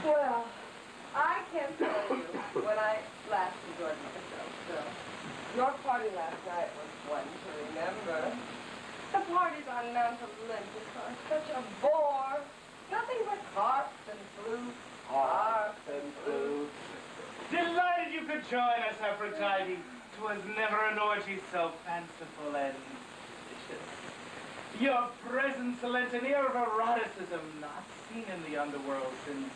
Well, I can't tell you when I last enjoyed myself, so your party last night was one to remember. The parties on Mount Olympus are such a bore. Nothing but harps and flutes. Harps and flutes. Delighted you could join us, Aphrodite. 'Twas never an orgy so fanciful and delicious. Your presence lent an air of eroticism not seen in the underworld since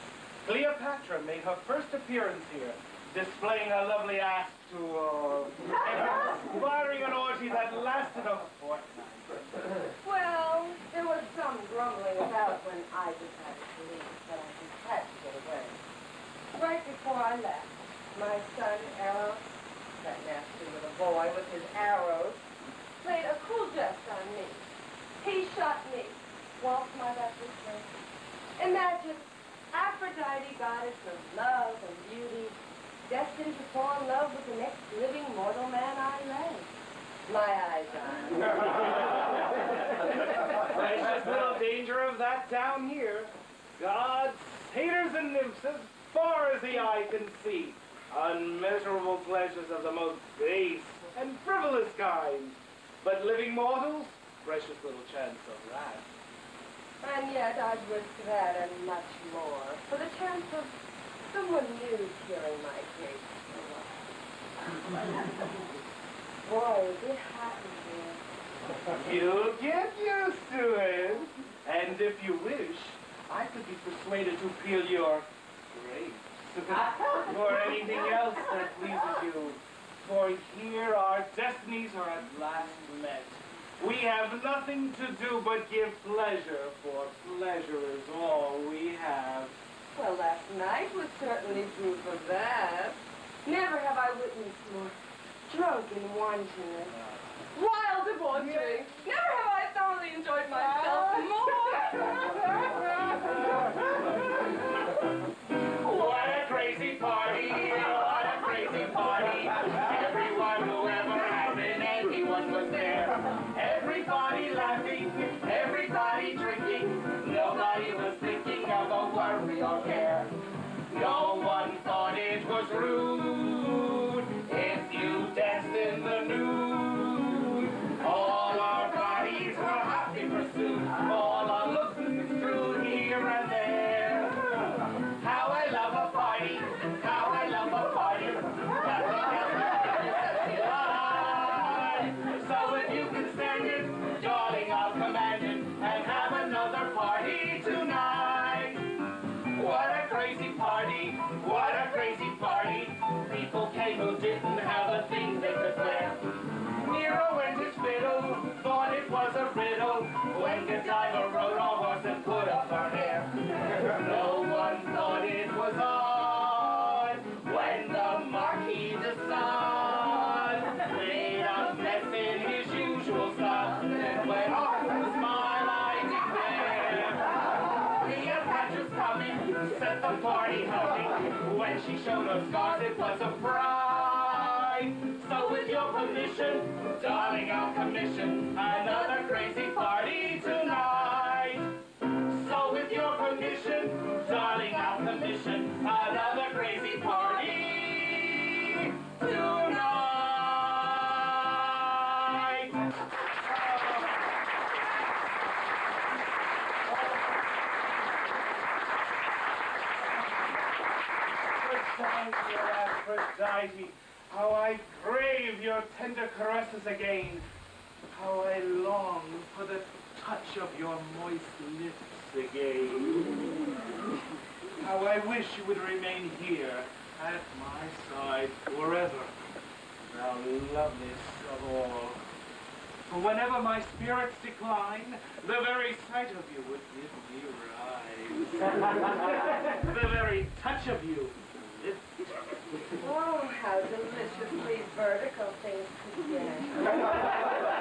Cleopatra made her first appearance here, displaying her lovely ass to inspiring an orgy that lasted a fortnight. Well, there was some grumbling about when I decided to leave, but I just had to get away. Right before I left, my son, Arrow, that nasty little boy with his arrows, played a cruel jest on me. He shot me whilst my back was turned. Imagine Aphrodite, goddess of love and beauty, destined to fall in love with the next living mortal man I lay my eyes on. Precious little danger of that down here. Gods, satyrs, and nymphs as far as the eye can see. Unmeasurable pleasures of the most base and frivolous kind. But living mortals, precious little chance of that. And yet I'd risk that and much more for the chance of someone new hearing my case. Boy, is it hot in here. You'll get used to it. And if you wish, I could be persuaded to peel your grapes. Or anything else that pleases you. For here our destinies are at last met. We have nothing to do but give pleasure, for pleasure is all we have. Well, last night was certainly proof of that. Never have I witnessed more drunken wantonness, wild debauchery. Never have I thoroughly enjoyed myself more. What a crazy party! What a crazy party! Everyone who ever had been anyone was there. Everybody laughing, everybody drinking. Nobody was thinking of a worry or care. No one thought it was rude if you danced in the nude. All our bodies were hot in pursuit. All our looks construed here and there. How I love a party! How I love a party! So if you can stand it, darling, I'll command it and have another party tonight. What a crazy party! What a crazy party! People came who didn't have a thing they could wear. Nero and his fiddle thought it was a riddle when Godiva rode a horse and put up her hair. No one thought it was odd when the Marquis de Sade made a mess in his usual style and went off with a smile, I declare. Cleopatra's coming, set the party humming. When she showed her scars, it was a fright. So with your permission, darling, I'll commission another crazy party tonight. So with your permission, darling, I'll commission another crazy party tonight. Aphrodite, how I crave your tender caresses again. How I long for the touch of your moist lips again. How I wish you would remain here at my side forever, thou loveliest of all. For whenever my spirits decline, the very sight of you would give me rise. The very touch of you lifts. Oh, how deliciously vertical things could get.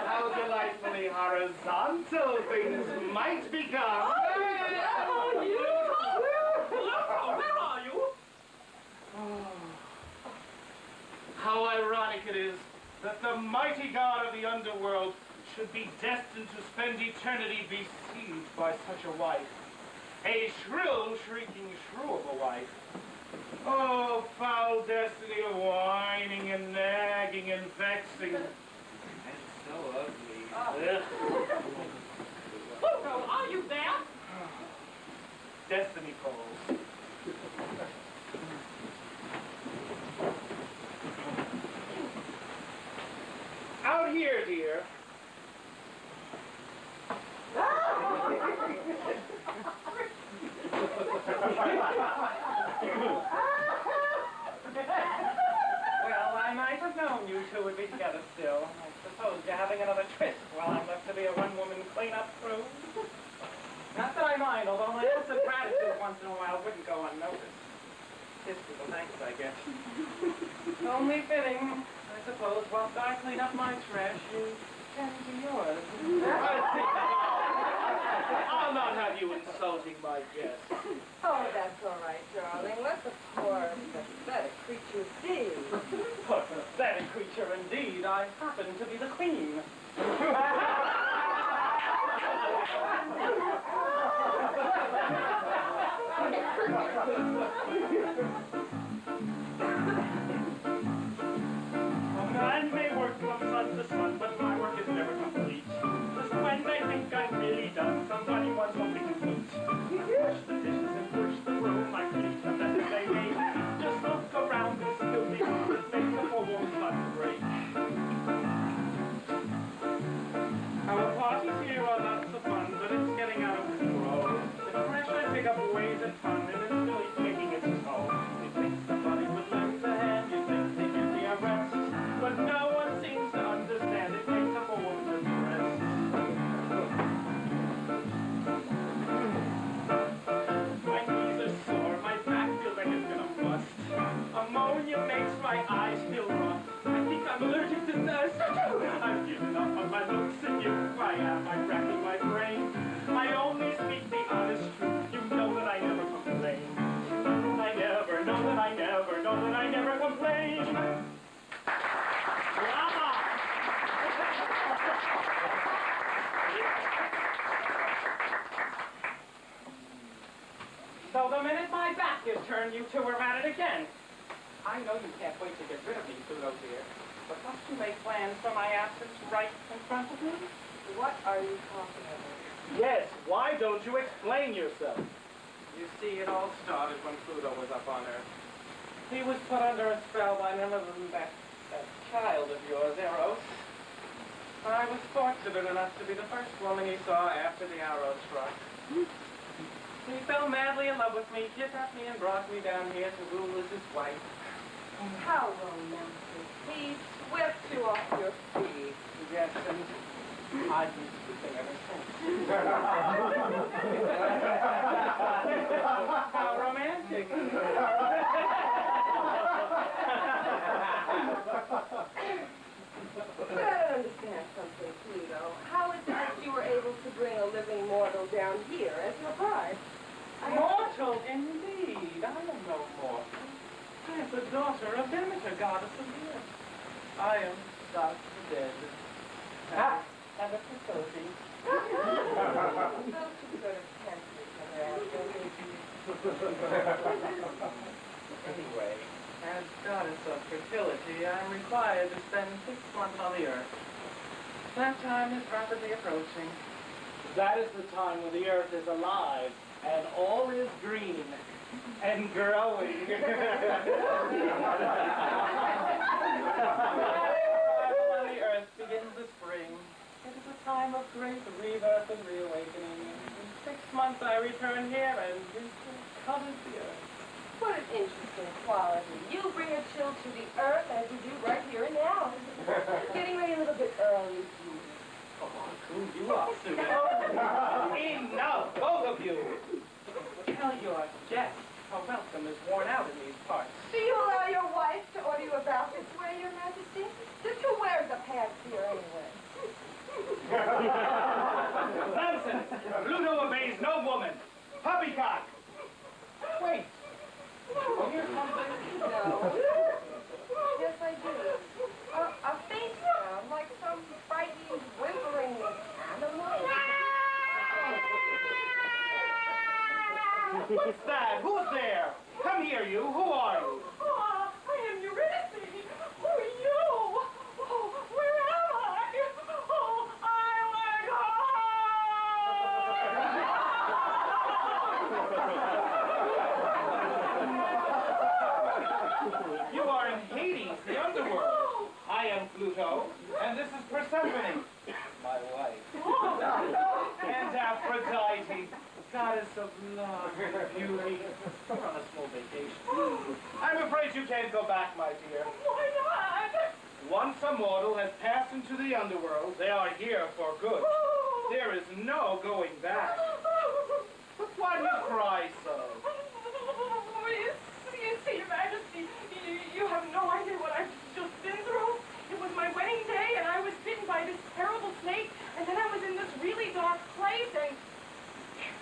How delightfully horizontal things might become. Oh, you! Where are you? Oh, how ironic it is that the mighty god of the underworld should be destined to spend eternity besieged by such a wife. A shrill, shrieking shrew of a wife. Oh, foul destiny of whining and nagging and vexing. And so ugly. Pluto, are you there? Destiny calls. Out here, dear. Well, I might have known you two would be together still. I suppose you're having another tryst while I'm left to be a one-woman clean-up crew. Not that I mind, although my ounce of gratitude once in a while wouldn't go unnoticed. Just for the thanks I get. Only fitting, I suppose, whilst I clean up my trash, you tend to yours. I'll not have you insulting my guests. Oh, that's all right, darling. Let the poor, pathetic creature see. Poor pathetic creature indeed. I happen to be the queen. A man may work from sun to sun, but my work is never complete. Just when I think I'm really done, somebody wants something to eat. Wash the dishes and push the broom, I clean the messes they make. Just look around this filthy room, it makes a poor woman's heart break. Our parties here are lots of fun, but it's getting out of control. The trash I pick up weighs a ton, and it's really taking its toll. You think somebody would lend a hand, you think they give me a rest, but no one seems to understand it takes up a woman's rest. My knees are sore, my back feels like it's gonna bust. Ammonia makes my eyes feel rough. I think I'm allergic to dust. I've given up on my looks and you. Why am I racking my brain? I only speak the honest truth. You know that I never complain. I never know that I never know that I never complain. Bravo! So the minute my back is turned, you two are at it again. I know you can't wait to get rid of me, Pluto dear, but must you make plans for my absence right in front of me? What are you talking about? Yes, why don't you explain yourself? You see, it all started when Pluto was up on Earth. He was put under a spell by none other than that child of yours, Eros. I was fortunate enough to be the first woman he saw after the arrow struck. He fell madly in love with me, kidnapped me, and brought me down here to rule as his wife. How romantic. He swept you off your feet. Yes, and I've been sleeping ever since. How romantic. But I don't understand something, Pluto. How is it that you were able to bring a living mortal down here as your bride? Mortal, indeed. I am no mortal. I am the daughter of Demeter, goddess of the earth. I am goddess of the dead. And a fertility. Those two sort of cancel each other out, don't they? Anyway, as goddess of fertility, I am required to spend 6 months on the earth. That time is rapidly approaching. That is the time when the earth is alive and all is green and growing. When the earth begins the spring, it is a time of great rebirth and reawakening. In 6 months I return here and covers the earth. What an interesting quality. You bring a chill to the earth as you do right here and now. Getting ready a little bit early. Oh, cool you are, Sue. Enough, both of you. Tell your guests how welcome is worn out in these parts. Do you allow your wife to order you about this way, Your Majesty? Just who wears the pants here anyway? Nonsense! Pluto obeys no woman. Poppycock! Wait. Here's something. No. Yes, I do. A faint sound, like some frightened, whimpering Pluto, and this is Persephone, my wife. And Aphrodite, goddess of love and beauty. We're on a small vacation. I'm afraid you can't go back, my dear. Why not? Once a mortal has passed into the underworld, they are here for good. There is no going back. But why do you cry so? You see, Your Majesty, you have no idea what I've just been through. It was my wedding day, and I was bitten by this terrible snake, and then I was in this really dark place, and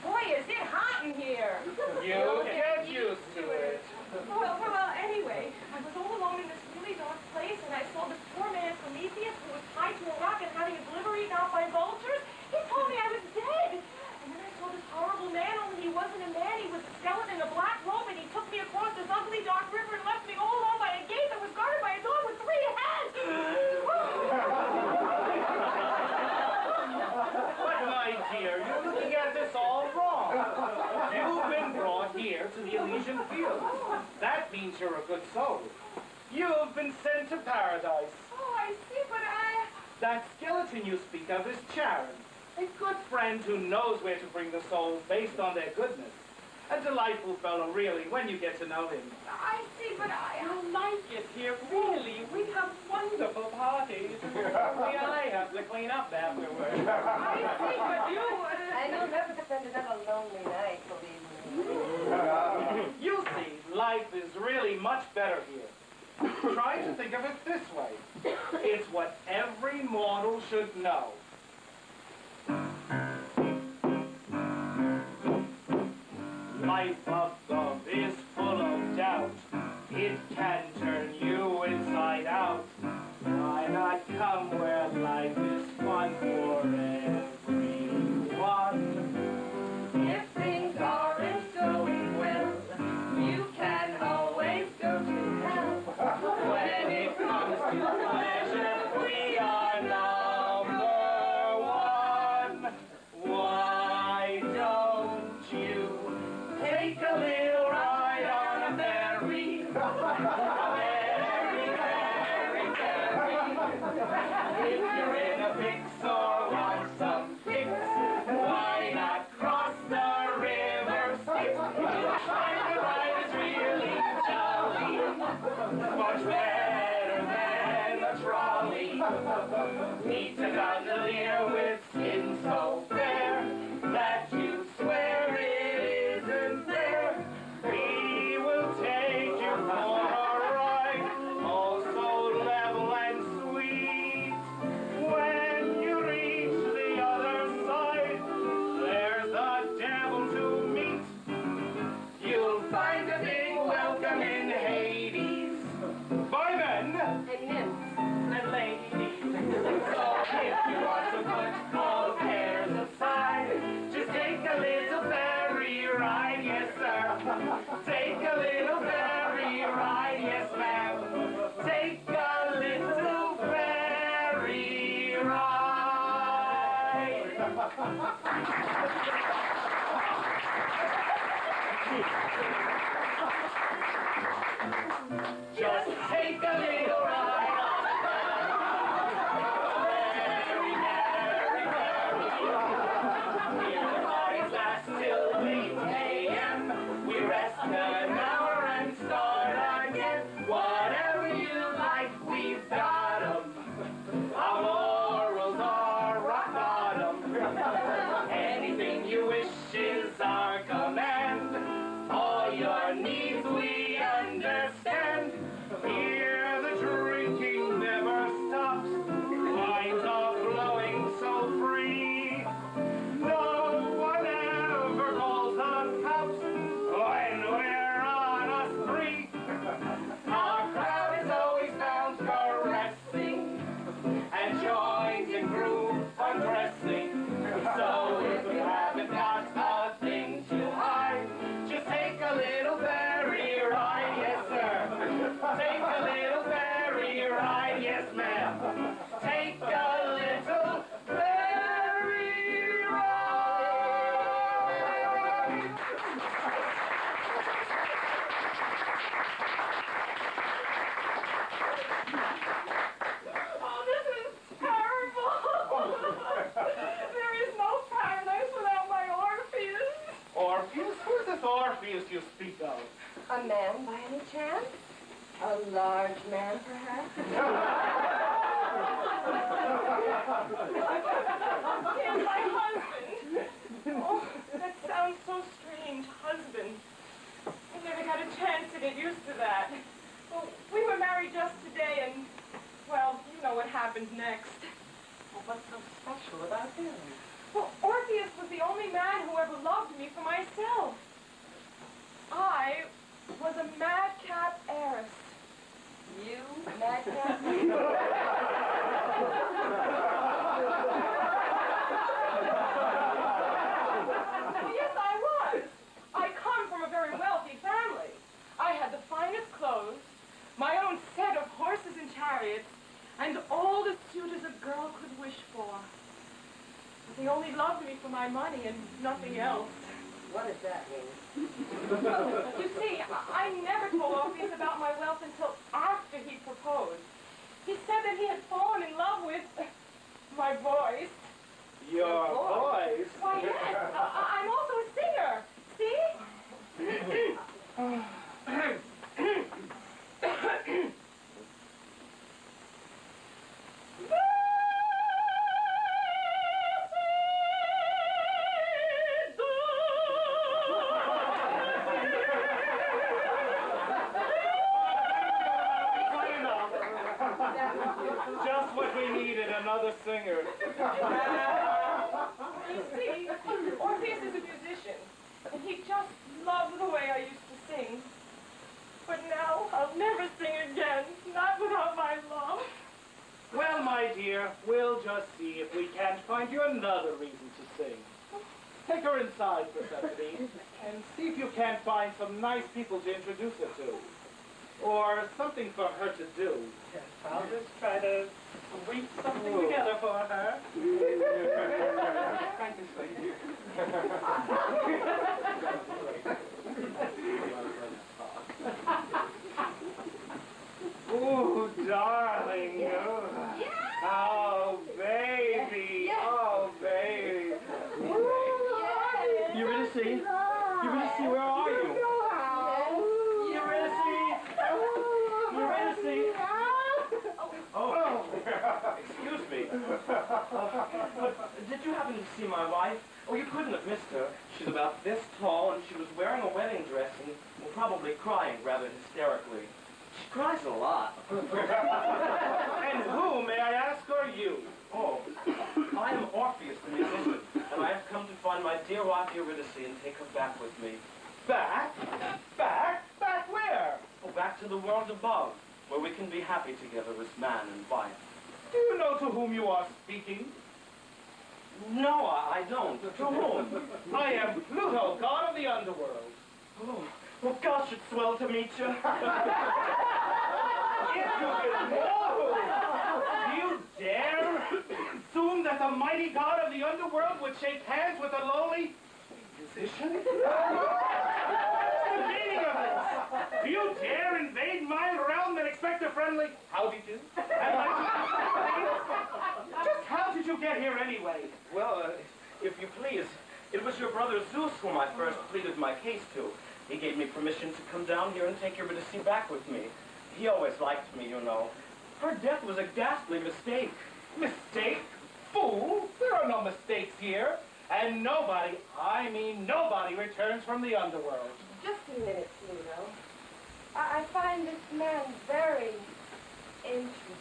boy, is it hot in here. You get used to it. Well, anyway, I was all alone in this really dark place, and I saw this poor man Prometheus who was tied to a rock and having his liver eaten out by vultures. He told me I was dead. And then I saw this horrible man, only he wasn't a man. He was a skeleton in a black robe, and he took me across this ugly dark river and left me all alone by a gate that was guarded by a dog with 3 heads. But my dear, you're looking at this all wrong. You've been brought here to the Elysian Fields. That means you're a good soul. You've been sent to paradise. Oh, I see, but That skeleton you speak of is Charon, a good friend who knows where to bring the souls based on their goodness. A delightful fellow, really, when you get to know him. I see, but I like it here, really. We have wonderful parties. Only I have to clean up afterwards. I see, but you... And you'll never spend another lonely night, believe me. You see, life is really much better here. Try to think of it this way. It's what every mortal should know. Life above is full of doubt. It can turn you inside out. Why not come where life is fun for everyone? If things aren't going well, you can always go to hell. When it comes to pleasure, we are number one. Why don't you take a little ride on a ferry? Very, very, very. If you're in a fix or want some kicks, why not cross the river Styx? You'll find the ride is really jolly, much better than a trolley. Meet a gondolier with skin so fair that you swear it isn't there. He will take you for a ride, oh so level and sweet. When you reach the other side, there's the devil to meet. You'll find a big welcome in Hades by men And nymphs. and ladies. So if you want to put all cares aside, just take a little ferry ride, yes sir. Take a little ferry ride, yes ma'am. Take a little ferry ride. Just take a little ride on the ferry, ferry, ferry. Here the parties last till 8 a.m. We rest an hour and start again. Whatever you like, we've got 'em. Our morals are rock bottom. Anything you wish is our command. All your needs we understand. Here A man by any chance? A large man, perhaps? He's my husband. Oh, that sounds so strange, husband. I never got a chance to get used to that. Well, we were married just today, and, well, you know what happened next. Well, what's so special about him? Well, Orpheus was the only man who ever loved me for myself. I was a madcap heiress. You, madcap? Yes, I was. I come from a very wealthy family. I had the finest clothes, my own set of horses and chariots, and all the suitors a girl could wish for. But they only loved me for my money and nothing else. What does that mean? You see, I never told Orpheus about my wealth until after he proposed. He said that he had fallen in love with my voice. Your voice? Why, yes, I'm also a singer. See? Just what we needed, another singer. You see, Orpheus is a musician, and he just loves the way I used to sing. But now I'll never sing again, not without my love. Well, my dear, we'll just see if we can't find you another reason to sing. Take her inside, Persephone, and see if you can't find some nice people to introduce her to. Or something for her to do. Yes, I'll just try to weave something together for her. Frankly. Ooh, darling. Oh, baby. Oh, baby. Eurydice? Eurydice, where are you? Eurydice? Oh, excuse me. But did you happen to see my wife? Oh, you couldn't have missed her. She's about this tall, and she was wearing a wedding dress and probably crying rather hysterically. She cries a lot. And who, may I ask, are you? Oh, I am Orpheus, the musician, and I have come to find my dear wife Eurydice and take her back with me. Back? Back? Back where? Oh, back to the world above, where we can be happy together as man and wife. Do you know to whom you are speaking? No, I don't. To whom? I am Pluto, god of the underworld. Oh, well, gosh, it's swell to meet you. Do you dare assume that the mighty god of the underworld would shake hands with a lowly musician? What's the meaning of this? Do you dare invade my realm and expect a friendly howdy do? Just how did you get here anyway? Well, if you please, it was your brother Zeus whom I first pleaded my case to. He gave me permission to come down here and take Eurydice back with me. He always liked me, you know. Her death was a ghastly mistake. Mistake? Fool! There are no mistakes here. And nobody, I mean nobody, returns from the underworld. Just a minute, Pluto. I find this man very interesting.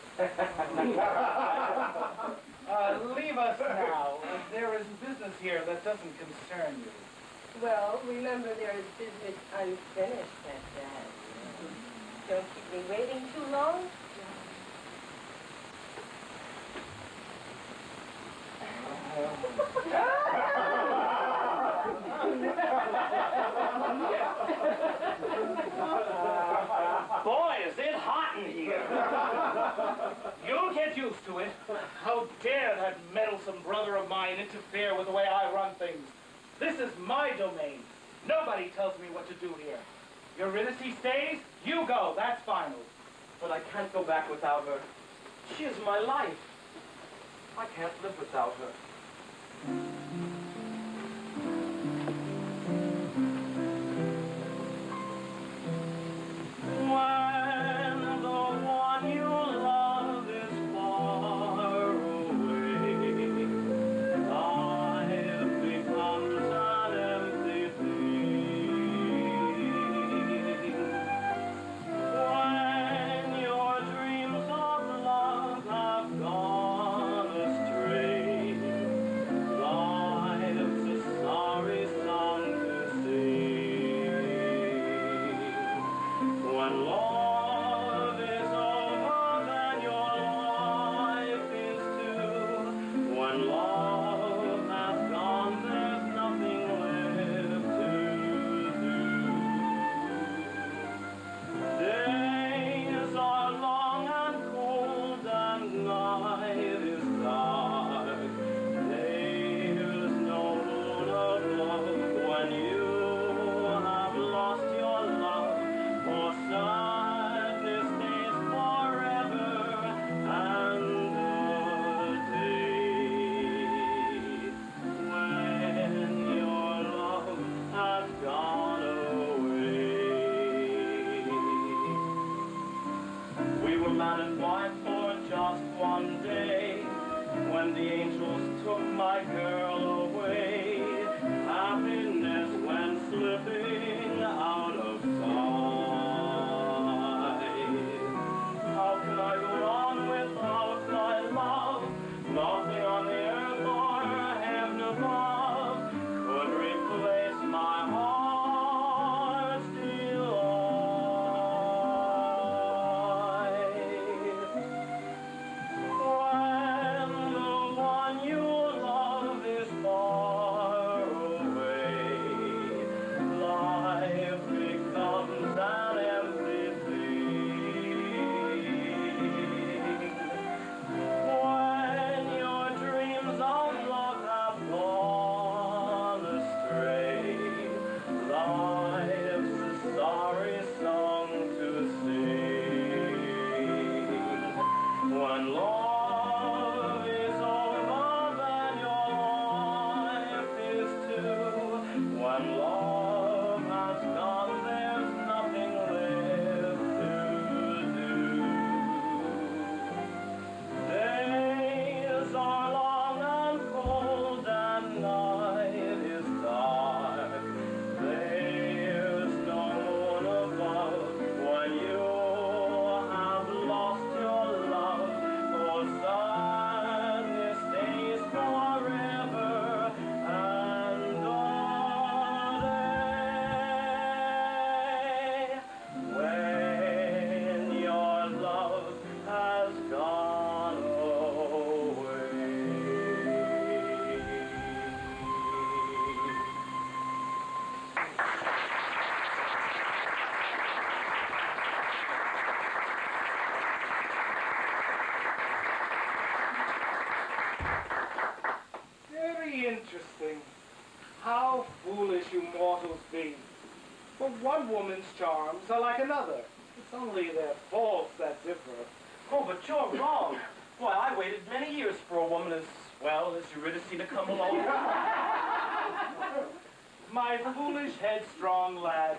Leave us now. There is business here that doesn't concern you. Well, remember there is business unfinished at that. Don't keep me waiting too long. Boy, is it hot in here. You'll get used to it. How dare that meddlesome brother of mine interfere with the way I run things? This is my domain. Nobody tells me what to do here. Eurydice stays, you go. That's final. But I can't go back without her. She is my life. I can't live without her. his wife for just one day. When the angels took my girl away, happiness went slipping out of sight. How can I go on without my love? Nothing on the earth or heaven above could replace my heart's delight. When the one you love is far away, life becomes an empty thing. When your dreams of love have gone astray, life's a sorry song to sing. When love is over, then your life is too. When love has gone, there's nothing left to do. Days are long and cold and night is dark. There's no moon above when you have lost your love. For sadness stays forever and a day. When your love has gone away. Very interesting. How foolish you mortals be. For one woman's charms are like another. It's only their faults that differ. Oh, but you're wrong. Why, I waited many years for a woman as well as Eurydice to come along. My foolish, headstrong lad.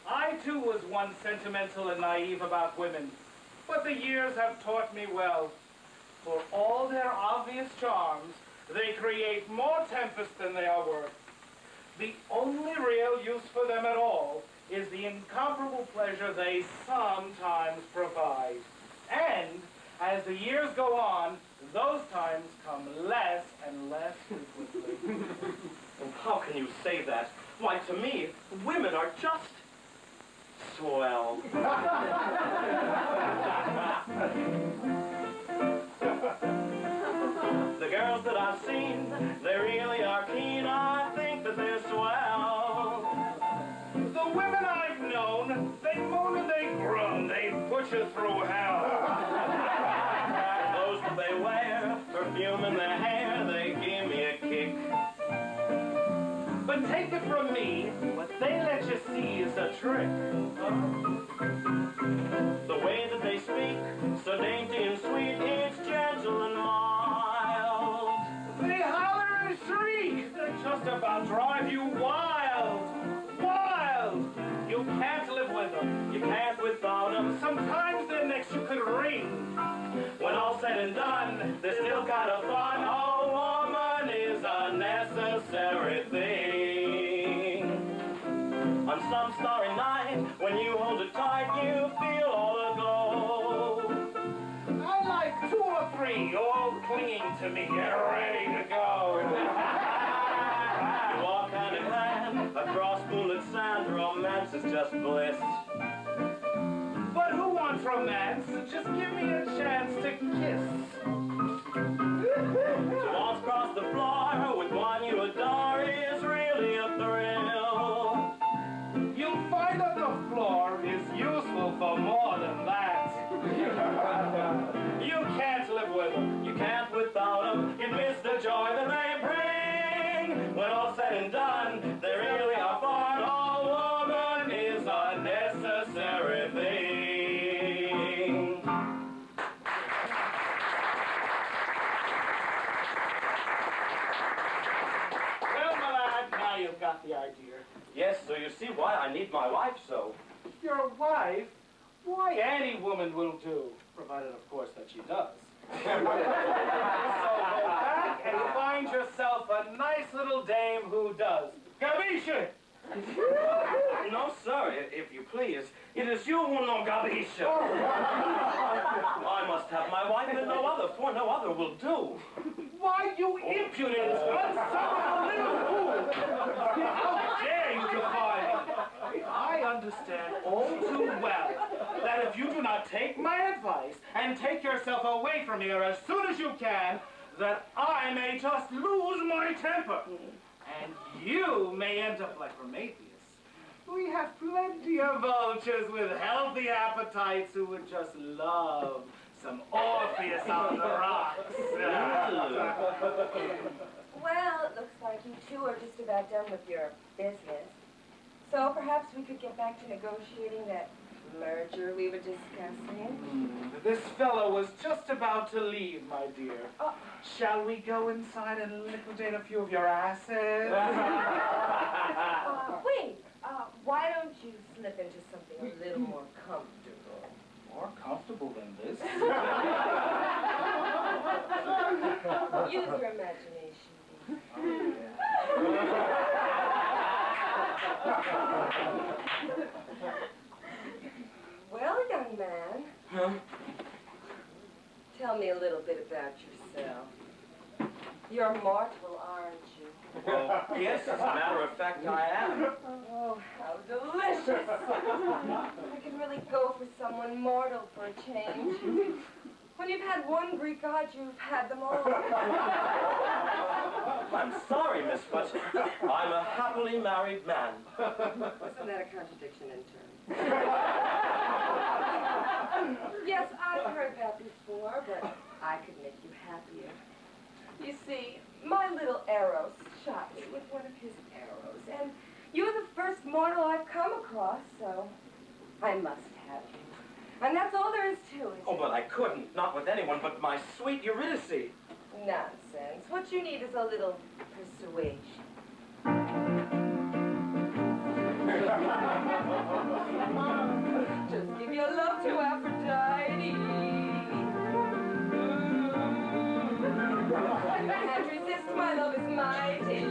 I too was once sentimental and naive about women. But the years have taught me well. For all their obvious charms, they create more tempest than they are worth. The only real use for them at all is the incomparable pleasure they sometimes provide. And as the years go on, those times come less and less frequently. And how can you say that? Why, to me, women are just swell. The girls that I've seen, they really are keen. I think that they're swell. The women I've known, they moan and they groan, they put you through hell. Those that they wear, perfume in their hair, they give me a kick. But take it from me, what they let you see is a trick. The way that they speak, so dainty and sweet, it's gentle and mild. They holler and shriek, they just about drive you wild. Wild! You can't live with them, you can't without them. Sometimes their necks you could wring. When all said and done, they still got a fun. A woman is a necessary thing. On some starry night, when you hold it tight, you feel all aglow. I like 2 or 3 all clinging to me and ready to go. You walk hand in hand across moonlit sand, romance is just bliss. But who wants romance? Just give me a chance to kiss. To waltz across the floor with one you adore is really a thrill. You'll find that the floor is useful for more than that. You can't live with them. You can't without them, you miss the joy that they bring. When all said and done, they really are fun. A woman is a necessary thing. Well, my lad, now you've got the idea. Yes, so you see why I need my wife so. Your wife? Why, any woman will do, provided, of course, that she does. So go back and find yourself a nice little dame who does. Gabiche! No, sir, if you please. It is you who know Gabiche. I must have my wife and no other, for no other will do. Why, you impudent, unsouthern little fool! How dare you defy me? I understand all too well that if you do not take my advice and take yourself away from here as soon as you can, that I may just lose my temper. And you may end up like Prometheus. We have plenty of vultures with healthy appetites who would just love some Orpheus on the rocks. Well, it looks like you two are just about done with your business. So perhaps we could get back to negotiating that merger we were discussing. This fellow was just about to leave, my dear. Shall we go inside and liquidate a few of your assets? Wait, why don't you slip into something a little more comfortable? More comfortable than this? Use your imagination. Well, young man, tell me a little bit about yourself. You're mortal, aren't you? Well, yes, as a matter of fact, I am. Oh, how delicious! I can really go for someone mortal for a change. When you've had one Greek god, you've had them all. I'm sorry, miss, but I'm a happily married man. Isn't that a contradiction in terms? Yes, I've heard that before, but I could make you happier. You see, my little Eros shot me with one of his arrows, and you're the first mortal I've come across, so I must have you. And that's all there is to it. Oh, but I couldn't, not with anyone but my sweet Eurydice. Nonsense. What you need is a little persuasion. Just give your love to Aphrodite. You can't resist, my love is mighty.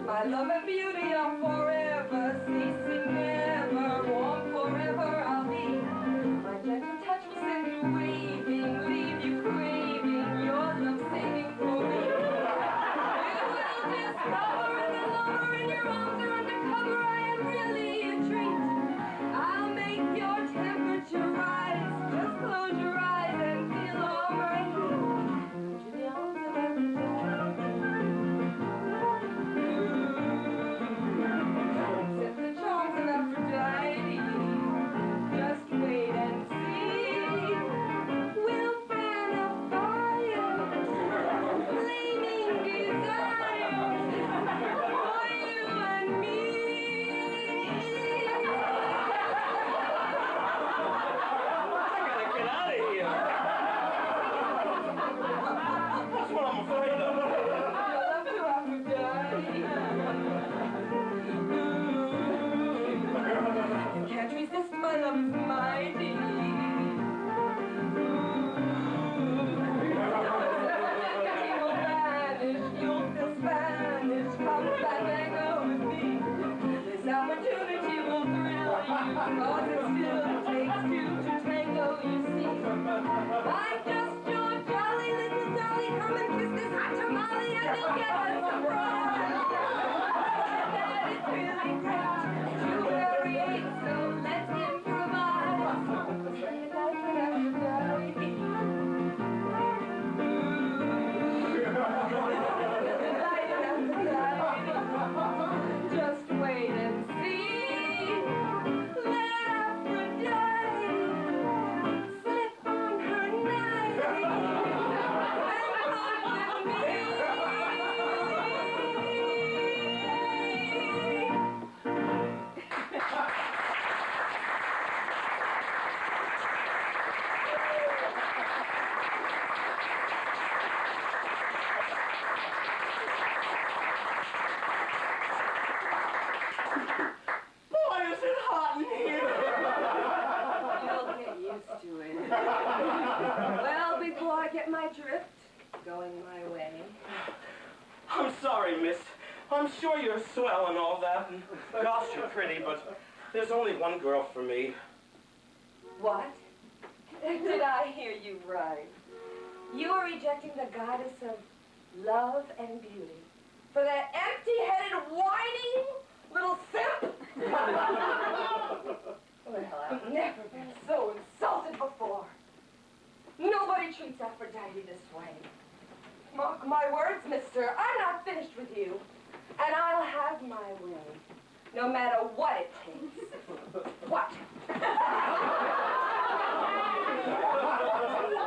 My love and beauty are forever, ceasing never, warm forever I'll be. My gentle touch will send you raving, leave you craving, your love singing for me. You will discover in the lover in your arms are undercover, I am really a treat. I'll make your temperature rise, just close your eyes and feel all my heat. To the arms of Aphrodite. I get my drift? Going my way. I'm sorry, miss. I'm sure you're swell and all that, and gosh, you're pretty, but there's only one girl for me. What? Did I hear you right? You are rejecting the goddess of love and beauty for that empty-headed, whining little simp? Well, I've never been so insulted before. Nobody treats Aphrodite this way. Mark my words, mister, I'm not finished with you. And I'll have my way, no matter what it takes. What?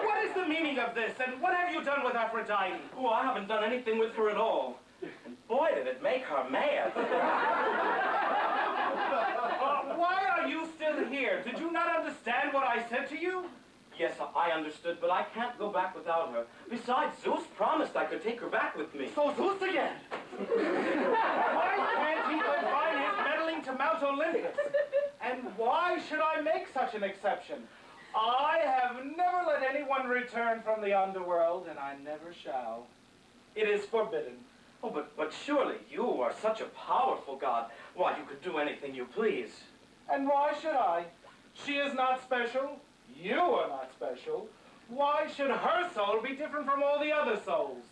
What is the meaning of this, and what have you done with Aphrodite? Oh, I haven't done anything with her at all. And boy, did it make her mad. Why are you still here? Did you not understand what I said to you? Yes, I understood, but I can't go back without her. Besides, Zeus promised I could take her back with me. So Zeus again! Why can't he confine his meddling to Mount Olympus? And why should I make such an exception? I have never let anyone return from the underworld, and I never shall. It is forbidden. Oh, but surely you are such a powerful god. Why, you could do anything you please. And why should I? She is not special. You are not special. Why should her soul be different from all the other souls?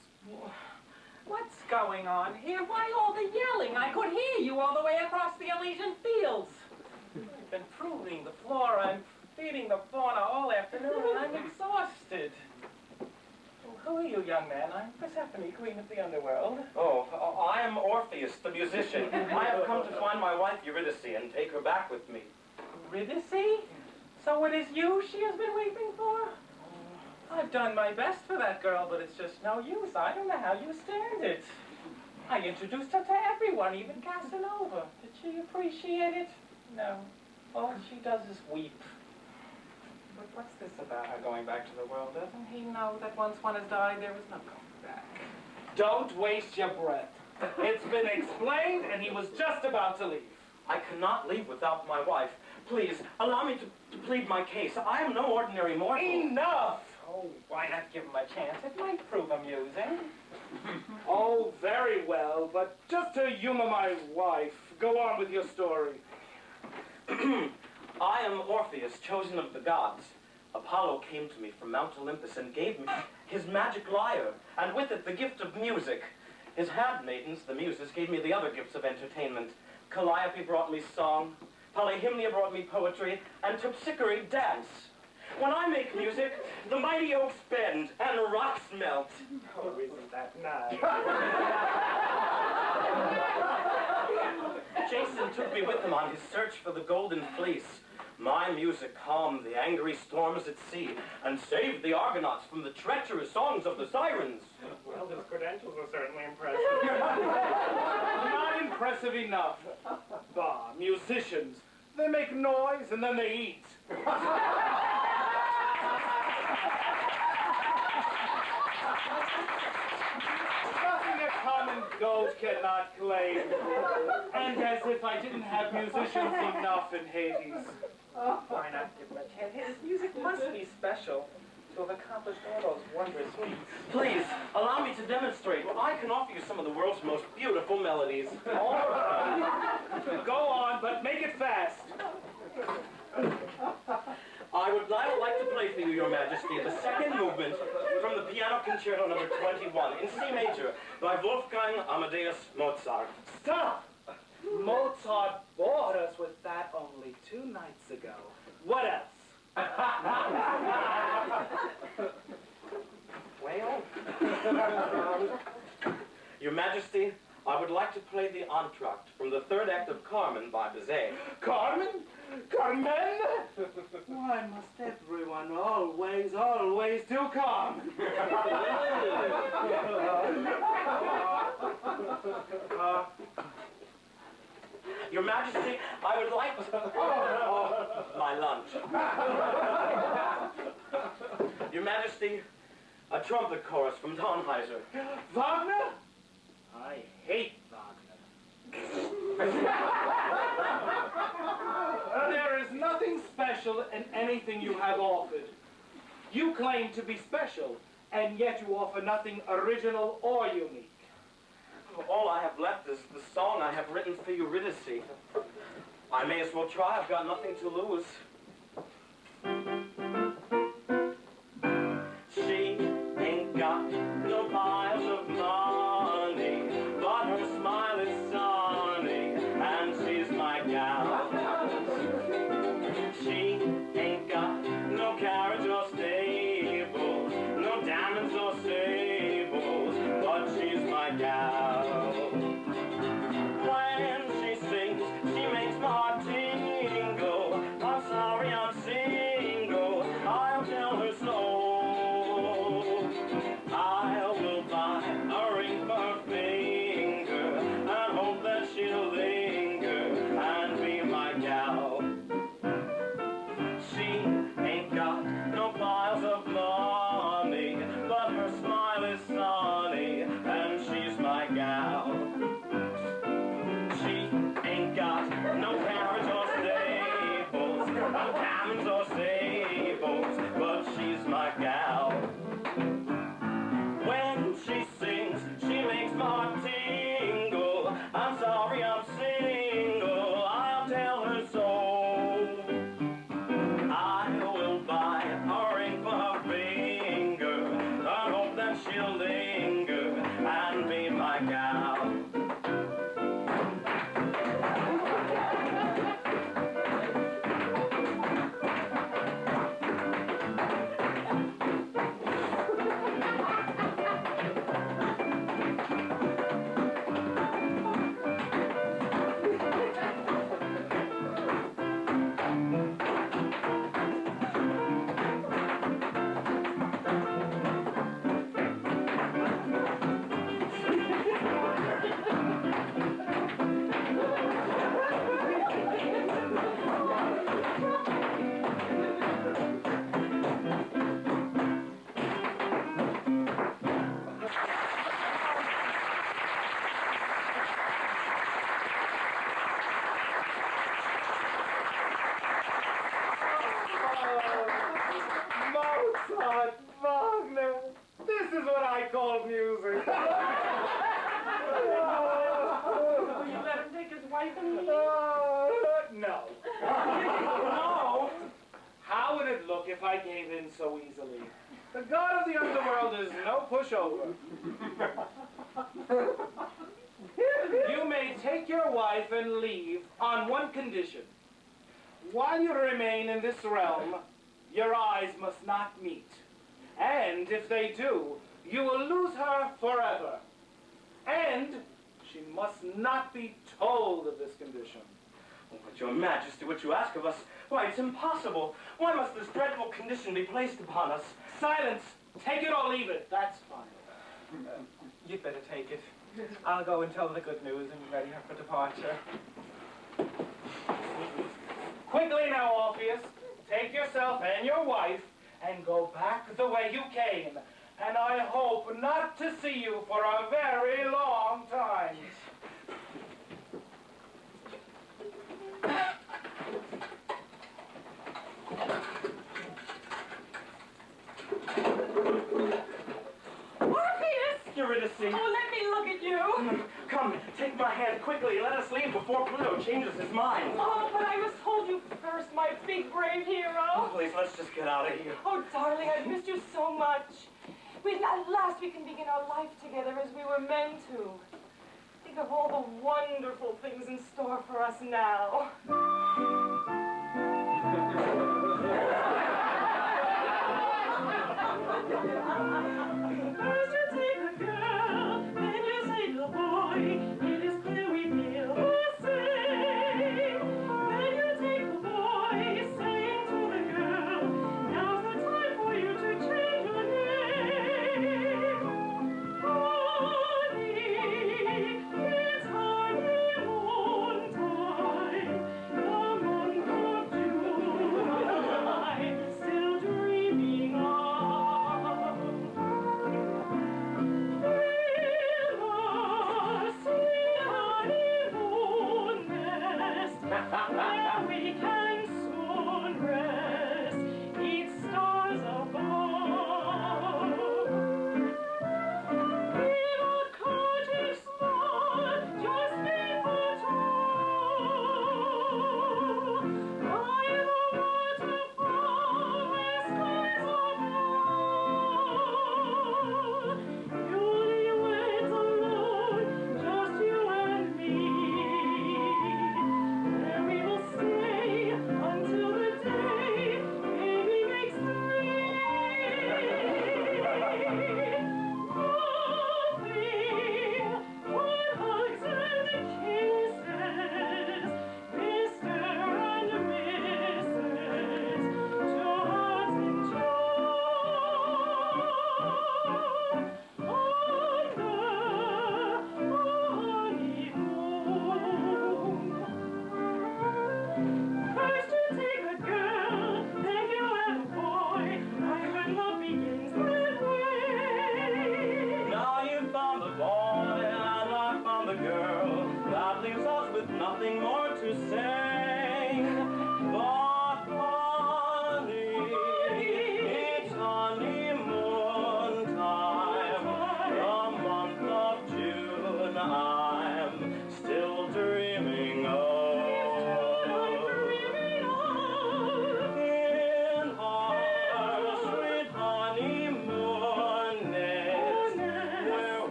What's going on here? Why all the yelling? I could hear you all the way across the Elysian fields. I've been pruning the flora and feeding the fauna all afternoon, and I'm exhausted. Well, who are you, young man? I'm Persephone, queen of the underworld. Oh, I am Orpheus, the musician. I have come to find my wife Eurydice and take her back with me. Eurydice? So it is you she has been weeping for? I've done my best for that girl, but it's just no use. I don't know how you stand it. I introduced her to everyone, even Casanova. Did she appreciate it? No. All she does is weep. But what's this about her going back to the world? Doesn't he know that once one has died, there is no going back? Don't waste your breath. It's been explained, and he was just about to leave. I cannot leave without my wife. Please, allow me to plead my case. I am no ordinary mortal. Enough! Oh, why not give him a chance? It might prove amusing. Oh, very well, but just to humor my wife, go on with your story. I am Orpheus, chosen of the gods. Apollo came to me from Mount Olympus and gave me his magic lyre, and with it the gift of music. His handmaidens, the muses, gave me the other gifts of entertainment. Calliope brought me song, Polyhymnia brought me poetry, and Terpsichore dance. When I make music, the mighty oaks bend and rocks melt. Oh, isn't that nice? Jason took me with him on his search for the golden fleece. My music calmed the angry storms at sea and saved the Argonauts from the treacherous songs of the sirens. Well, his credentials are certainly impressive. Not impressive enough. Bah, musicians. They make noise and then they eat. Nothing a common goat cannot claim. And as if I didn't have musicians enough in Hades. Why not give him a chance? His music must be special to have accomplished all those wondrous feats. Please, allow me to demonstrate. I can offer you some of the world's most beautiful melodies. All right. Go on, but make it fast. I would now like to play for you, Your Majesty, the second movement from the Piano Concerto number 21 in C major by Wolfgang Amadeus Mozart. Stop! Mozart bored us with that only 2 nights ago. What else? Well, Your Majesty, I would like to play the entr'acte from the 3rd act of Carmen by Bizet. Carmen? Carmen? Why must everyone always do Carmen? Your Majesty, I would like to... Oh, my lunch. Your Majesty, a trumpet chorus from Tannhäuser. Wagner? I hate Wagner. There is nothing special in anything you have offered. You claim to be special, and yet you offer nothing original or unique. All I have left is the song I have written for Eurydice. I may as well try. I've got nothing to lose. She ain't got no piles of money, but her smile is sunny, and she's my gal. She ain't got no carriage or stable, no diamonds or sables, but she's my gal. When she sings, she makes my heart tingle. I'm sorry I'm single, I'll tell her so. I will buy a ring for her finger and hope that she'll linger and be my gal. She ain't got no piles of money, but her smile is sunny, and she's my gal. She ain't got no carriage or stables, no diamonds or sables, but she's my gal. When she sings, she makes my heart tingle. I'm sorry I'm single, I'll tell her so. I will buy a ring for her finger, I hope that she'll linger and be my gal. Mozart, Wagner, this is what I call music. Will you let him take his wife and me? No. No? How would it look if I gave in so easily? The god of the underworld is no pushover. You may take your wife and leave on one condition. While you remain in this realm, your eyes must not meet. And if they do, you will lose her forever. And she must not be told of this condition. Oh, but your majesty, what you ask of us, why, it's impossible. Why must this dreadful condition be placed upon us? Silence! Take it or leave it. That's fine. You'd better take it. I'll go and tell the good news and ready her for departure. Quickly now, Orpheus. Take yourself and your wife and go back the way you came. And I hope not to see you for a very long time. Orpheus! Eurydice. Oh, let me look at you. Come, take my hand quickly. Let us leave before Pluto changes his mind. Oh, but I must hold you first, my big brave Oh, hero. please, let's just get out of here. Oh, darling, I've missed you so much. At last we can begin our life together as we were meant to. Think of all the wonderful things in store for us now. First you take a girl, then you say to the boy, it is clear we feel the same. Then you take the boy, saying to the girl, now's the time for you to change your name. Honey, it's honeymoon time. Come on,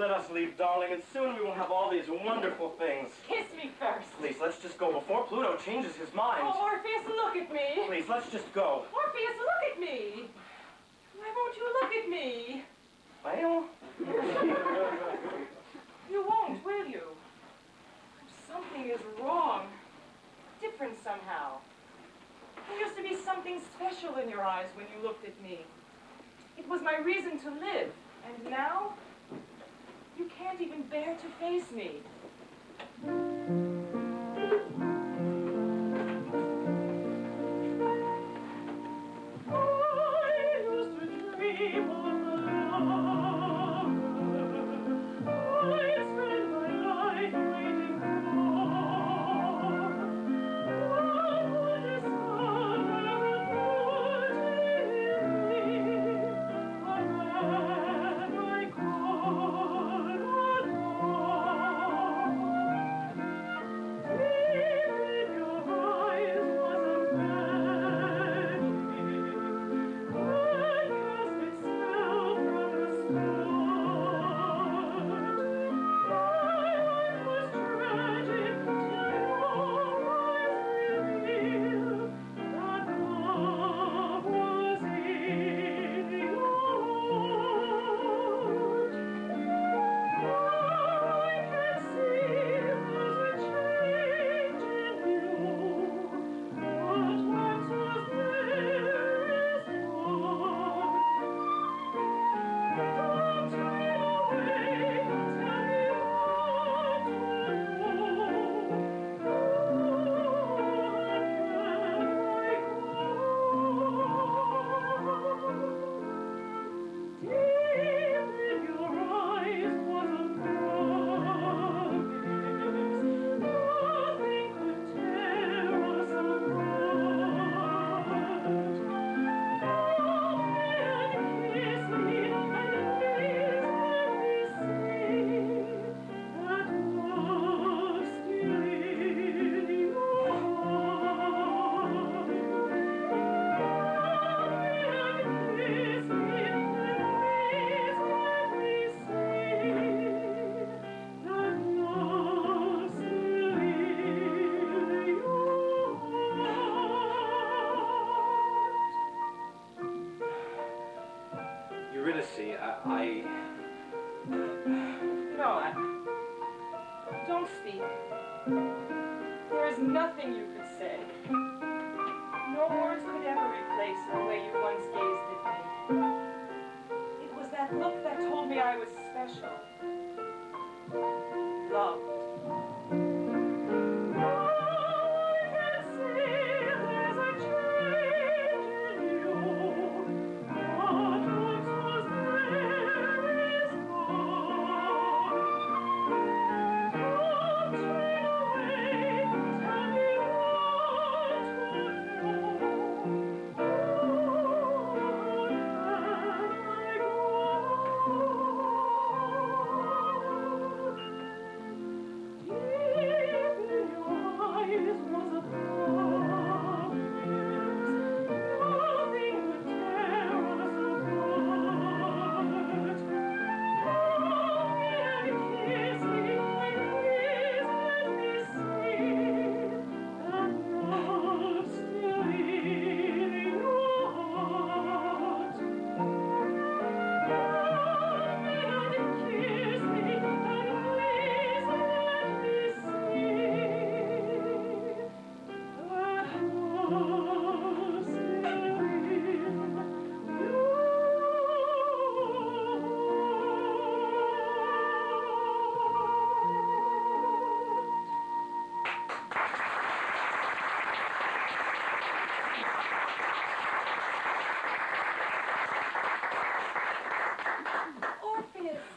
Let us leave, darling, and soon we will have all these wonderful things. Kiss me first. Please, let's just go before Pluto changes his mind. Oh, Orpheus, look at me. Please, let's just go. Orpheus, look at me. Why won't you look at me? Well? You won't, will you? Something is wrong. Different somehow. There used to be something special in your eyes when you looked at me. It was my reason to live. And now, you can't even bear to face me. I used to dream of love. I spent my life waiting for. Don't speak. There is nothing you could say. No words could ever replace the way you once gazed at me. It was that look that told me I was special. Loved.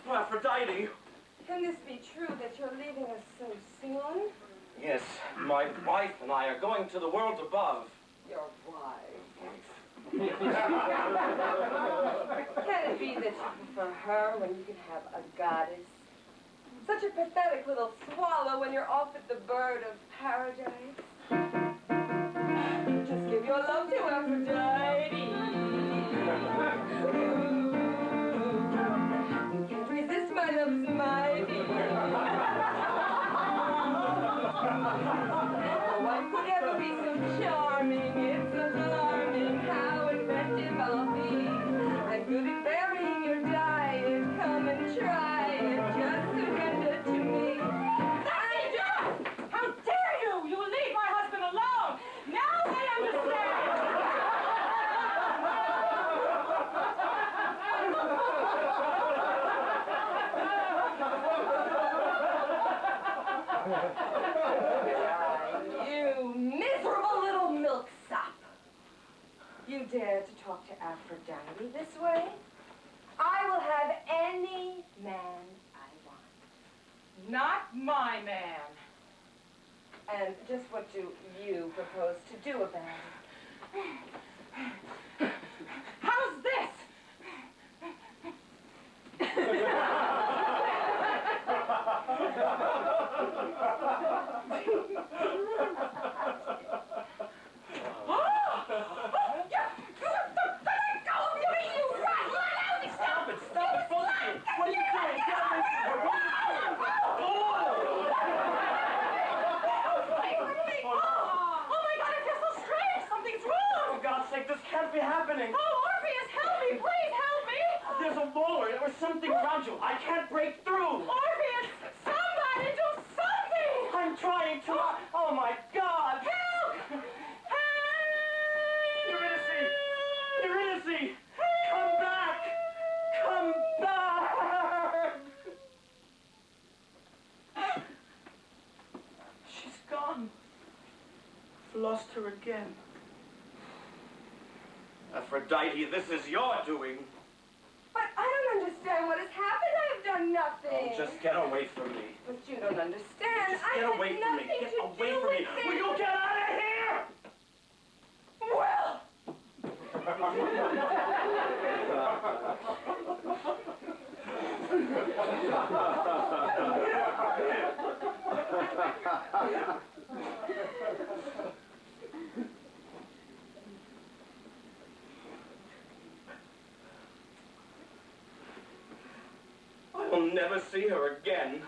Aphrodite. Can this be true that you're leaving us so soon? Yes, my wife and I are going to the world above. Your wife. Can it be that you prefer her when you can have a goddess? Such a pathetic little swallow when you're off at the bird of paradise. Just give your love to Aphrodite. You can't resist my love's You miserable little milksop. You dare to talk to Aphrodite this way? I will have any man I want. Not my man. And just what do you propose to do about it? How's this? This can't be happening. Oh, Orpheus, help me! Please help me! There's a wall or something around you. I can't break through. Orpheus, somebody do something! I'm trying to. Oh my God! Help! Eurydice! Eurydice! Come back! Come back! She's gone. I've lost her again. Aphrodite, this is your doing. But I don't understand what has happened. I have done nothing. Oh, just get away from me. But you don't understand. Just I get had away from me. nothing Get to away do from me. with it. Will you get out of here? Well. I'll never see her again.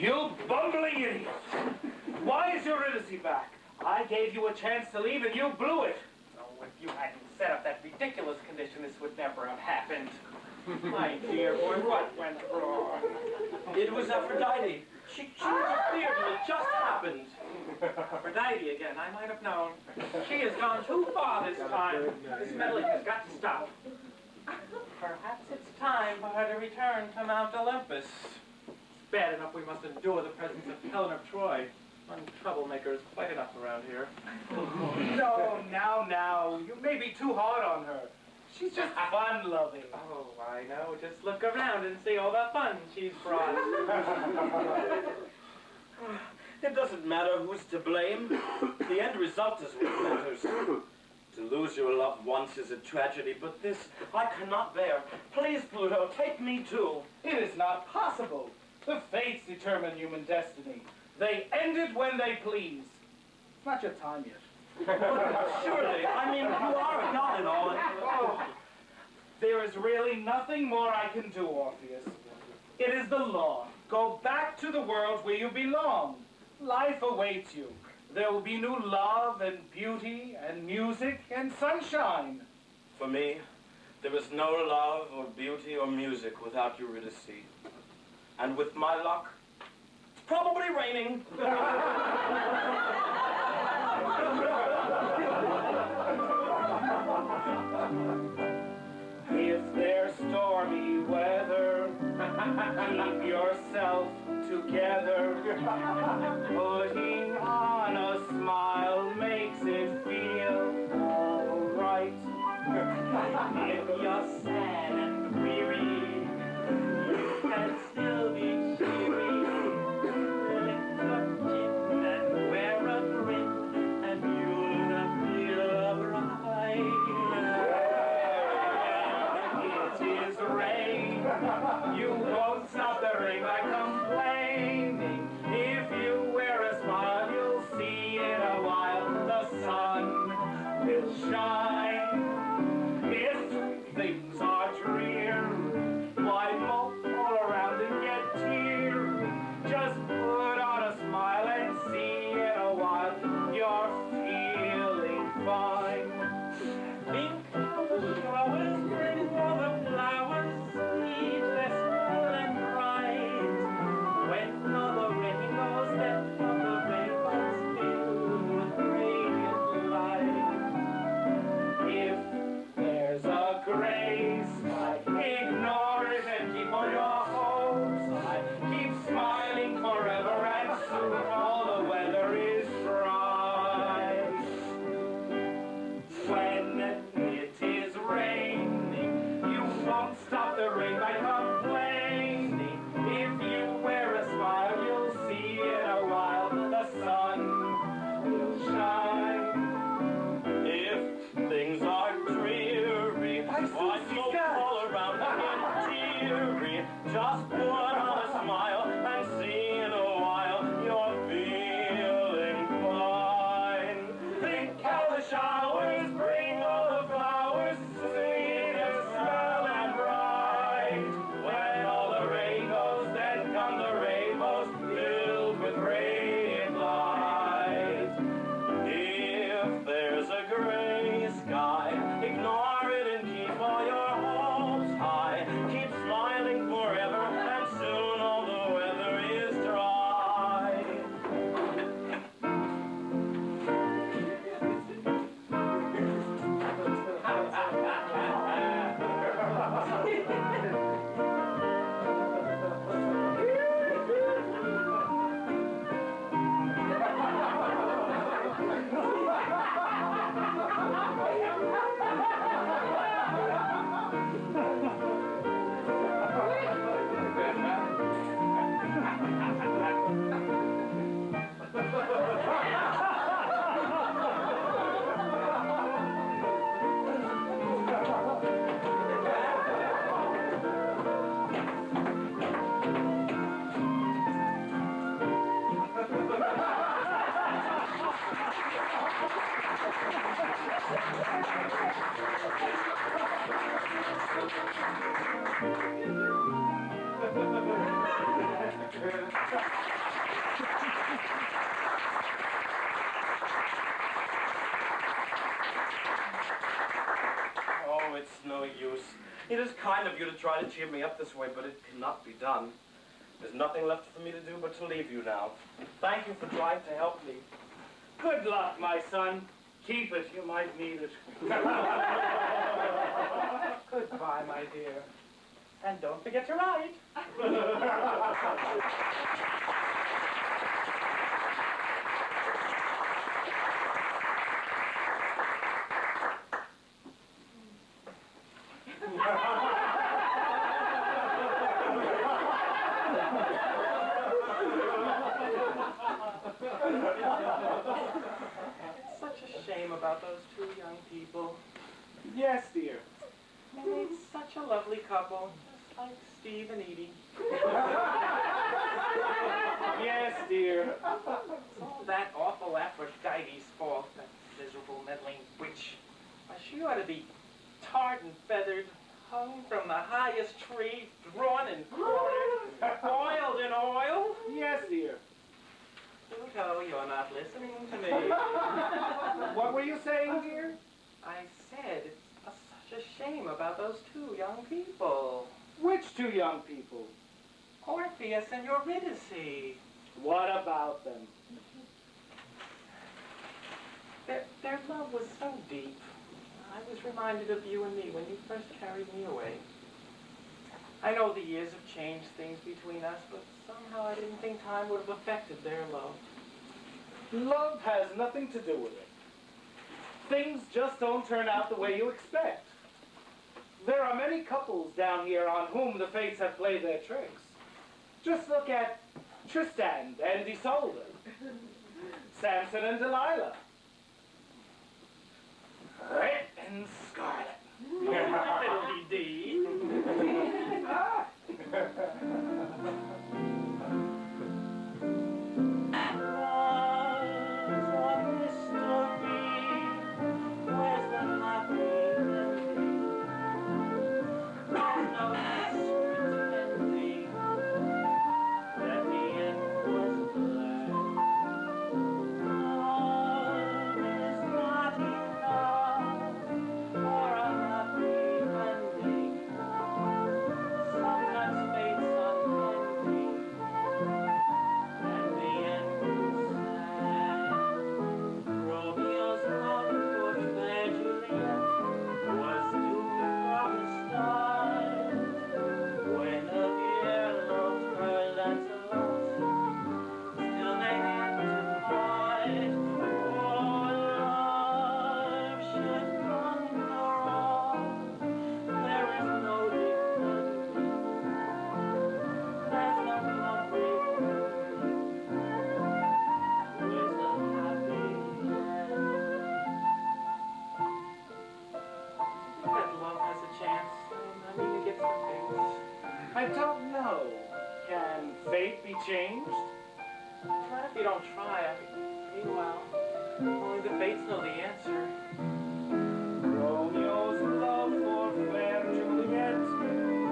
You bumbling idiot! Why is Eurydice back? I gave you a chance to leave and you blew it. Oh, if you hadn't set up that ridiculous condition, this would never have happened. My dear boy, what went wrong? It was Aphrodite. She disappeared and it just happened. Aphrodite again, I might have known. She has gone too far this time. This meddling has got to stop. Perhaps it's time for her to return to Mount Olympus. bad enough we must endure the presence of Helen of Troy. One troublemaker is quite enough around here. No, now. You may be too hard on her. She's just fun-loving. Oh, I know. Just look around and see all the fun she's brought. It doesn't matter who's to blame. The end result is what matters. To lose your loved ones is a tragedy, but this I cannot bear. Please, Pluto, take me too. It is not possible. The fates determine human destiny. They end it when they please. It's not your time yet. Surely, I mean, you are a god and all. Oh, there is really nothing more I can do, Orpheus. It is the law. Go back to the world where you belong. Life awaits you. There will be new love and beauty and music and sunshine. For me, there is no love or beauty or music without Eurydice. And with my luck, it's probably raining. If there's stormy weather, keep yourself together. Putting on a smile makes it feel alright. If you're sad and weary, you can still be cheery. Lift your chin and wear a grin, and you'll feel bright. It is rain. You won't stop the rain by complaining. If you wear a smile, you'll see in a while the sun will shine. If things are dreary, why mope all around and get teary? Just put on a smile and see in a while you're feeling fine. Think how the showers bring all the flowers, needless full and bright. When all the rain goes, then all the rainbows filled with radiant light. If there's a gray sky, ignore it and keep all your hopes high. Keep smiling forever and soon all the weather is dry. When it is raining, you won't stop the rain by complaining. If you wear a smile, you'll see in a while the sun will shine. If things are dreary, why mope all around and get teary? Just put on a smile and see in a while you're feeling fine. Think how the showers bring all the flowers, sweet and smell and bright. When all the rain goes, then come the rainbows filled with radiant light. If there's a gray sky, ignore it and keep all your hopes high. Keep smiling forever and soon all the weather is dry. Oh, it's no use. It is kind of you to try to cheer me up this way, but it cannot be done. There's nothing left for me to do but to leave you now. Thank you for trying to help me. Good luck, my son. Keep it. You might need it. Goodbye, my dear. And don't forget to write. It's such a shame about those two young people. Yes, dear. They made such a lovely couple, just like Steve and Edie. Yes, dear. It's all that awful Aphrodite's fault, that miserable meddling witch. Why, she ought to be tarred and feathered, hung from the highest tree, drawn and quartered, boiled in oil. Yes, dear. Pluto, you're not listening to me. What were you saying, dear? I said it's such a shame about those two young people. Which two young people? Orpheus and Eurydice. What about them? Their love was so deep. I was reminded of you and me when you first carried me away. I know the years have changed things between us, but somehow I didn't think time would have affected their love. Love has nothing to do with it. Things just don't turn out the way you expect. There are many couples down here on whom the fates have played their tricks. Just look at Tristan and Isolde, Samson and Delilah, Red and Scarlet. Fiddly-dee. I don't know. Can fate be changed? Not if you don't try. Meanwhile, only the fates know the answer. Romeo's love for fair Juliet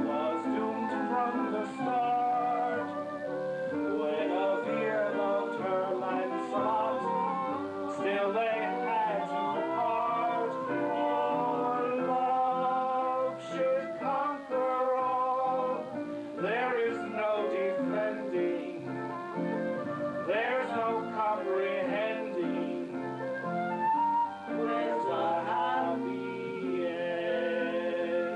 was doomed from the start. Guinevere loved her Lancelot, still they had to part. For love should conquer all. There is no defending, there's no comprehending. Where's the happy end?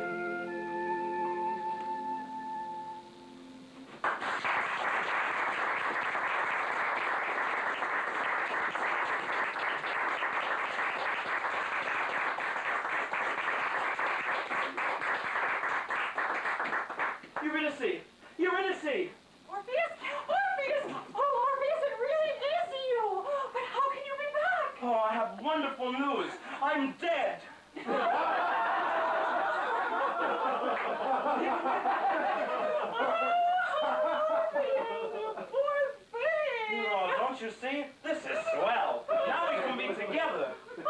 Eurydice! Eurydice! Orpheus! Orpheus! Oh, Orpheus, it really is you! But how can you be back? Oh, I have wonderful news. I'm dead. Poor thing! Oh, don't you see? This is swell. Now we can be together. Orpheus!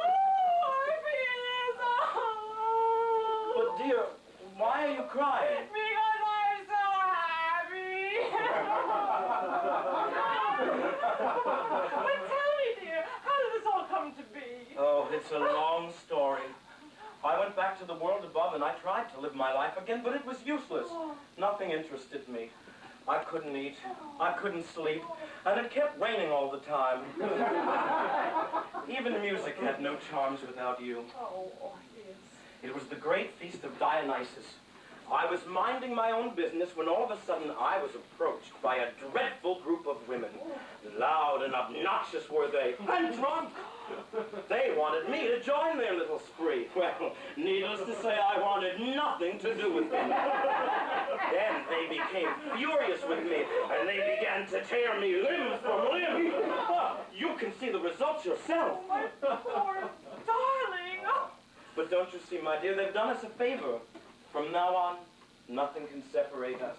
But dear, why are you crying? Because I'm so happy! But tell me, dear, how did this all come to be? Oh, it's a long story. I went back to the world above and I tried to live my life again, but it was useless. Nothing interested me. I couldn't eat, I couldn't sleep, and it kept raining all the time. Even music had no charms without you. Oh, Orpheus. It was the great feast of Dionysus. I was minding my own business when all of a sudden I was approached by a dreadful group of women. Loud and obnoxious were they, and drunk. They wanted me to join their little spree. Well, needless to say, I wanted nothing to do with them. Then they became furious with me, and they began to tear me limb from limb. You can see the results yourself. Oh, my poor darling. Oh. But don't you see, my dear, they've done us a favor. From now on, nothing can separate us.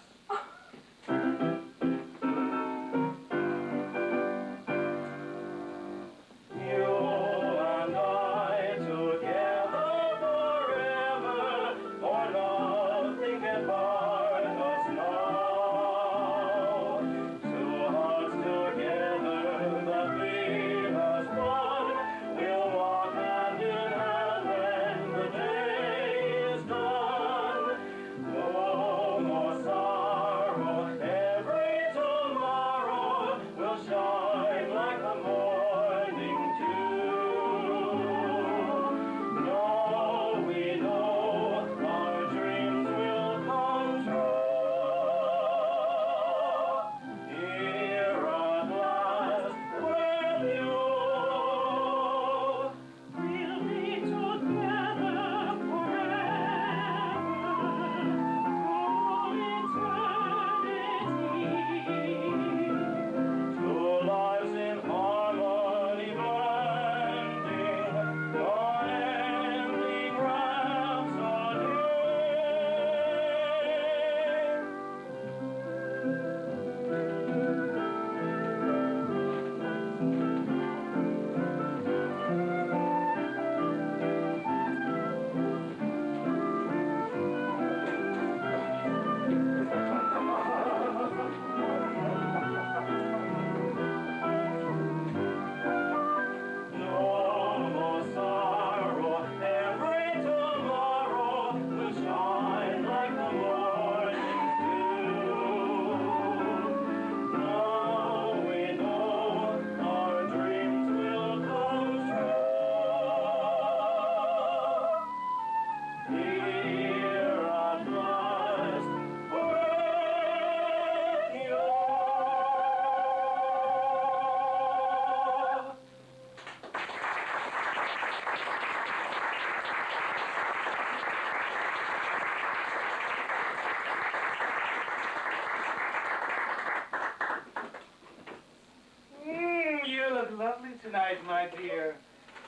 You look lovely tonight, my dear.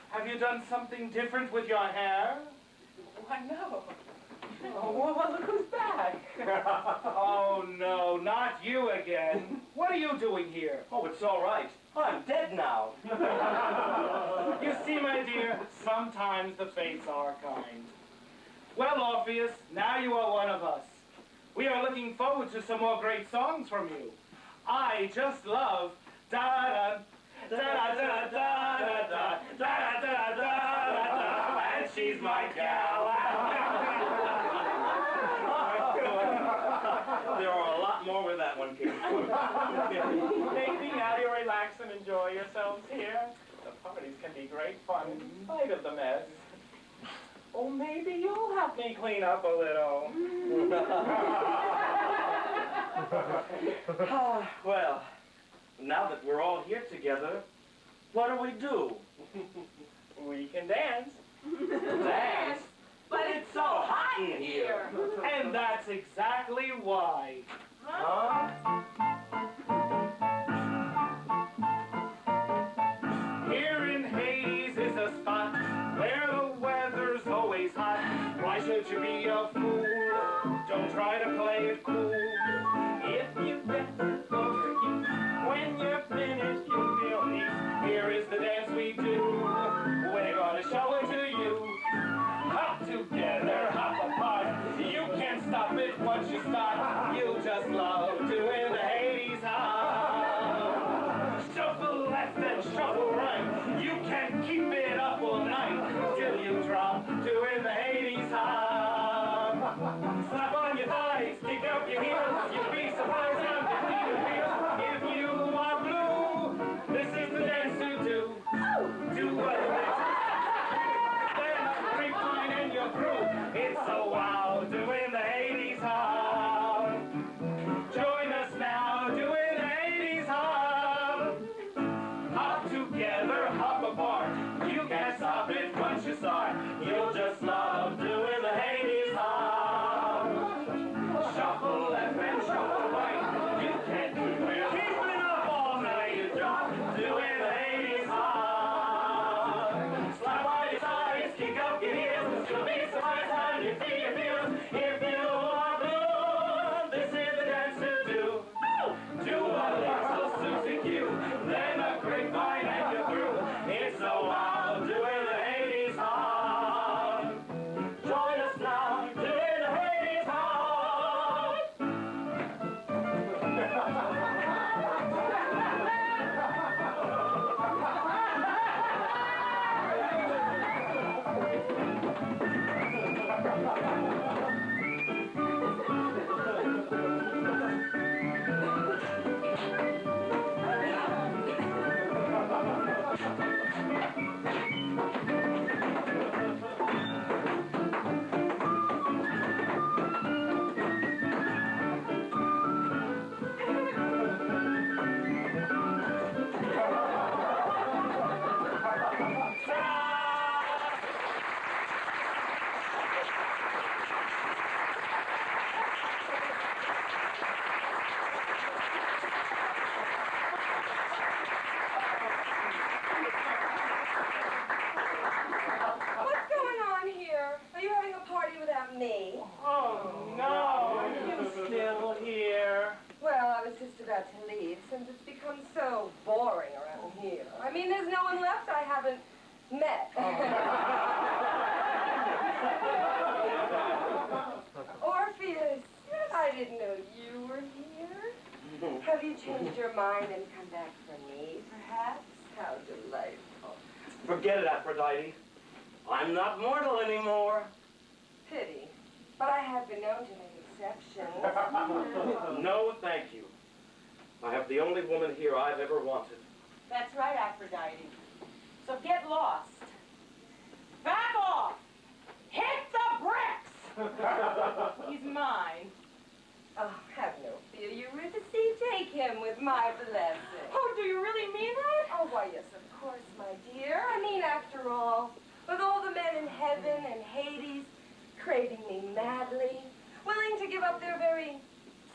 Have you done something different with your hair? Why, no. Oh, well, look who's back. Oh, no, not you again. What are you doing here? Oh, it's all right. I'm dead now. You see, my dear, sometimes the fates are kind. Well, Orpheus, now you are one of us. We are looking forward to some more great songs from you. I just love da-da, da-da-da-da-da-da, da-da-da-da-da-da, and she's my gal. There are a lot more where that one came from. Maybe now you relax and enjoy yourselves here. The parties can be great fun in spite of the mess. Or maybe you'll help me clean up a little. Well, now that we're all here together, what do? We can dance. Dance? But it's so hot in here. And that's exactly why. Huh? Here in Hayes is a spot where the weather's always hot. Why should you be a fool? Don't try to play it cool. If you get over heat, when you're finished you feel neat. Here is the dance we do. We're gonna show it to you. Hop together, hop apart. You can't stop it once you start. You just love doing the Hades hop. Shuffle left and shuffle right. You can keep it up all night till you drop doing the Hades hop. Slap on your thighs, kick up your heels. You'll be surprised how quickly you feel. If you are blue, this is the dance to do. Do what it makes. Then refine in your groove. It's so wow doing the Hades anyone left I haven't met. Orpheus, I didn't know you were here. Have you changed your mind and come back for me, perhaps? How delightful. Forget it, Aphrodite. I'm not mortal anymore. Pity. But I have been known to make exceptions. No, thank you. I have the only woman here I've ever wanted. That's right, Aphrodite. So get lost. Back off! Hit the bricks! He's mine. Oh, have no fear, Eurydice. Take him with my blessing. Oh, do you really mean that? Oh, why, yes, of course, my dear. I mean, after all, with all the men in heaven and Hades craving me madly, willing to give up their very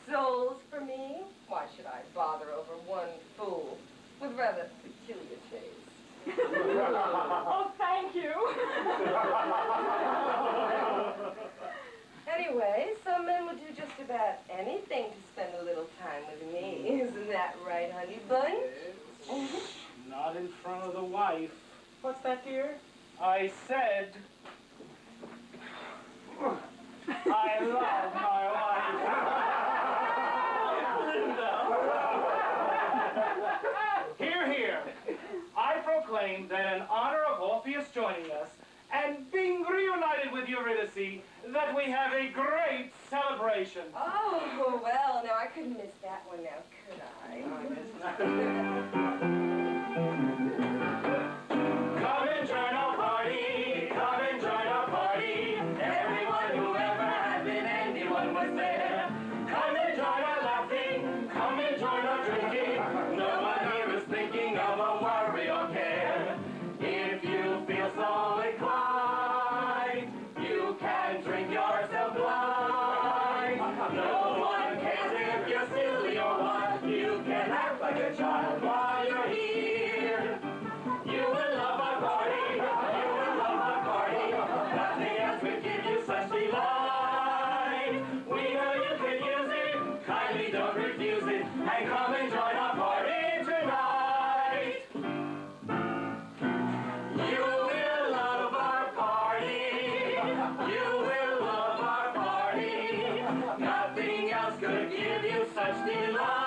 souls for me, why should I bother over one fool with rather peculiar taste? Oh, thank you. Anyway, some men would do just about anything to spend a little time with me. Isn't that right, honey bun? Not in front of the wife. What's that, dear? I said, I love my wife. Hear, hear. I proclaim that in honor of Orpheus joining us and being reunited with Eurydice, that we have a great celebration. Oh, well, now I couldn't miss that one now, could I? Come and join our party. Come and join our party. Everyone who ever had been anyone was there. Come and join our laughing. Come and join our drinking. No one here is thinking of a worry or care. If you feel so inclined, you can drink yourself blind. No one cares if you're silly or what. You can act like a child while you're here. You will love our party. You will love our party. Nothing else could give you such delight. We know you can use it. Kindly don't refuse it. And come and join our party tonight. You will love our party. You will love our party. Nothing else could give you such delight.